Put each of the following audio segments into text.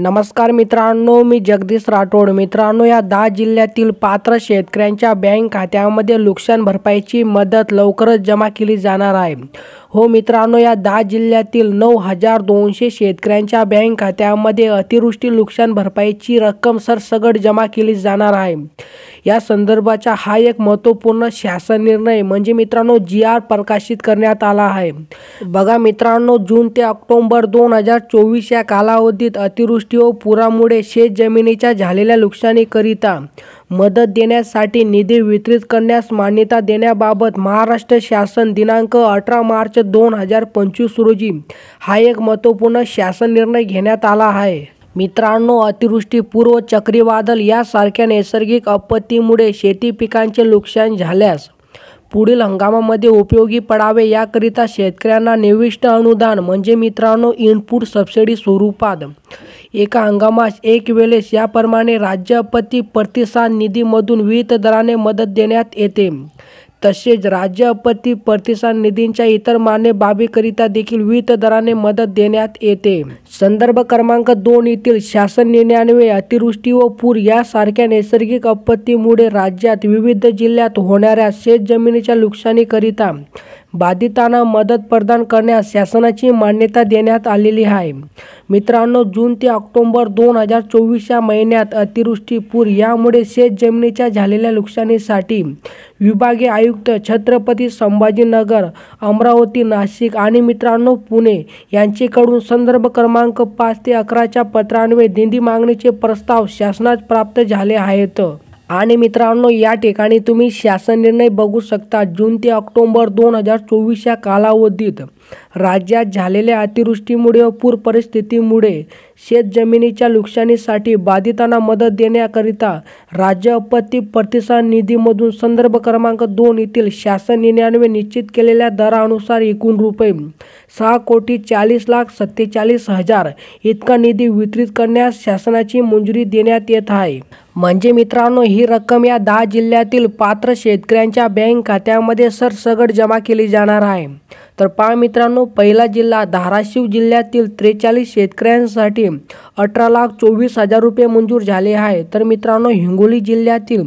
नमस्कार मित्रांनो, मी जगदीश राठोड। मित्रांनो, या 10 जिल्ह्यातील पात्र शेतकऱ्यांच्या बँक खात्यामध्ये नुकसान भरपाईची मदत लवकरच जमा केली जाणार आहे। हो मित्रांनो, या 10 जिल्ह्यातील 9200 शेतकऱ्यांच्या बँक खात्यामध्ये अतिवृष्टी नुकसान भरपाईची रक्कम सरसकट जमा केली जाणार आहे। या संदर्भाचा हा एक महत्त्वपूर्ण शासन निर्णय म्हणजे मित्रांनो GR प्रकाशित करण्यात आला आहे। बघा मित्रांनो, जून ते ऑक्टोबर 2024 या कालावधीत अतिवृष्टी व पुरामुळे शेतजमिनीच्या झालेल्या नुकसानीकरिता मदत देण्यासाठी निधी वितरित करण्यास मान्यता देण्याबाबत महाराष्ट्र शासन दिनांक 18 मार्च 2025 रोजी हा एक महत्त्वपूर्ण शासन निर्णय घेण्यात आला आहे। मित्रांनो, अतिवृष्टी पूर्व चक्रीवादळ यासारख्या नैसर्गिक आपत्तीमुळे शेती पिकांचे नुकसान झाल्यास पुढील हंगामामध्ये उपयोगी पडावे याकरिता शेतकऱ्यांना निविष्ट अनुदान म्हणजे मित्रांनो इनपुट सबसिडी स्वरूपात एका हंगामास एक वेळेस याप्रमाणे राज्य आपत्ती प्रतिसाद निधीमधून विविध दराने मदत देण्यात येते। तसेच राज्य आपत्ती प्रतिसाद निधींच्या इतर मान्य बाबीकरिता देखील विविध दराने मदत देण्यात येते। संदर्भ क्रमांक 2 येथील शासन निर्णयान्वये अतिवृष्टी व पूर यासारख्या नैसर्गिक आपत्तीमुळे राज्यात विविध जिल्ह्यात होणाऱ्या शेतजमिनीच्या नुकसानीकरिता बाधितांना मदत प्रदान करण्यास शासनाची मान्यता देण्यात आलेली आहे। मित्रांनो, जून ते ऑक्टोबर 2024 या महिन्यात अतिवृष्टी पूर यामुळे शेतजमिनीच्या झालेल्या नुकसानीसाठी विभागीय आयुक्त छत्रपती संभाजीनगर, अमरावती, नाशिक आणि मित्रांनो पुणे यांच्याकडून संदर्भ क्रमांक 5 ते 11च्या पत्रान्वये निधी मागणीचे प्रस्ताव शासनास प्राप्त झाले आहेत। आणि मित्रांनो, या ठिकाणी तुम्ही शासन निर्णय बघू शकता। जून ते ऑक्टोबर 2024 या कालावधीत राज्यात झालेल्या अतिवृष्टीमुळे व पूर परिस्थितीमुळे शेतजमिनीच्या नुकसानीसाठी बाधितांना मदत देण्याकरिता राज्य आपत्ती प्रतिसाद निधीमधून संदर्भ क्रमांक 2 येथील शासन निर्णयान्वये निश्चित केलेल्या दरानुसार एकूण रुपये 6,40,47,000 इतका निधी वितरित करण्यास शासनाची मंजुरी देण्यात येत आहे। म्हणजे मित्रांनो, ही रक्कम या 10 जिल्ह्यातील पात्र शेतकऱ्यांच्या बँक खात्यामध्ये सरसकट जमा केली जाणार आहे। तर पहा मित्रांनो, पहिला जिल्हा धाराशिव जिल्ह्यातील 43 शेतकऱ्यांसाठी 18,24,000 रुपये मंजूर झाले आहे। तर मित्रांनो, हिंगोली जिल्ह्यातील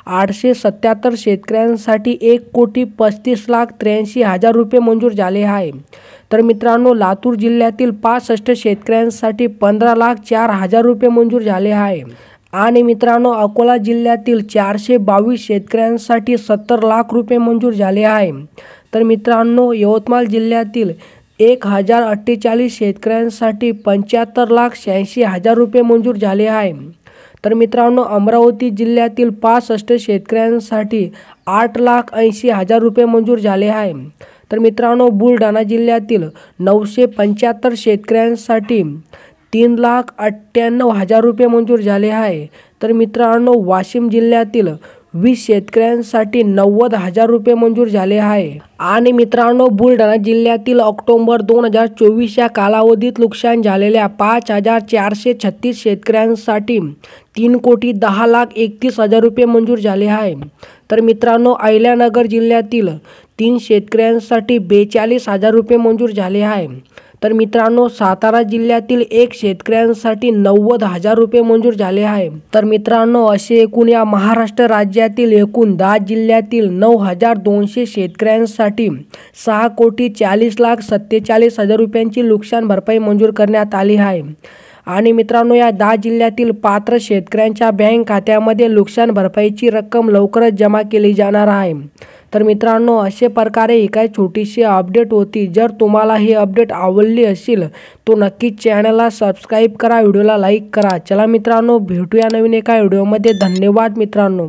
877 शेतकऱ्यांसाठी 1,35,83,000 रुपये मंजूर झाले आहे। तर मित्रांनो, लातूर जिल्ह्यातील 65 शेतकऱ्यांसाठी 15,04,000 रुपये मंजूर झाले आहे। आणि मित्रांनो, अकोला जिल्ह्यातील 422 शेतकऱ्यांसाठी 70 लाख रुपये मंजूर झाले आहे। तर मित्रांनो, यवतमाळ जिल्ह्यातील 1048 शेतकऱ्यांसाठी 75,86,000 रुपये मंजूर झाले आहे। तर मित्रांनो, अमरावती जिल्ह्यातील 65 शेतकऱ्यांसाठी 8,80,000 रुपये मंजूर झाले आहे। तर मित्रांनो, बुलढाणा जिल्ह्यातील 975 शेतकऱ्यांसाठी 3,98,000 रुपये मंजूर झाले आहे। तर मित्रांनो, वाशिम जिल्ह्यातील 20 शेतकऱ्यांसाठी 90,000 रुपये मंजूर झाले आहे। आणि मित्रांनो, बुलढाणा जिल्ह्यातील ऑक्टोबर 2024 या कालावधीत नुकसान झालेल्या 5,436 शेतकऱ्यांसाठी 3,10,31,000 रुपये मंजूर झाले आहे। तर मित्रांनो, अहिल्यानगर जिल्ह्यातील 3 शेतकऱ्यांसाठी 42,000 रुपये मंजूर झाले आहे। तर मित्रांनो, सातारा जिल्ह्यातील 1 शेतकऱ्यांसाठी 90,000 रुपये मंजूर झाले आहे। तर मित्रांनो, असे एकूण या महाराष्ट्र राज्यातील एकूण 10 जिल्ह्यातील 9,200 शेतकऱ्यांसाठी 6,40,47,000 रुपयांची नुकसान भरपाई मंजूर करण्यात आली आहे। आणि मित्रांनो, या 10 जिल्ह्यातील पात्र शेतकऱ्यांच्या बँक खात्यामध्ये नुकसान भरपाईची रक्कम लवकरच जमा केली जाणार आहे। तर मित्रांनो, अशा प्रकारे ही काही छोटीशी अपडेट होती। जर तुम्हाला ही अपडेट आवडली असेल तो नक्कीच चॅनलला सबस्क्राईब करा, व्हिडिओला लाईक करा। चला मित्रांनो, भेटूया नवीन एका व्हिडिओमध्ये। धन्यवाद मित्रांनो।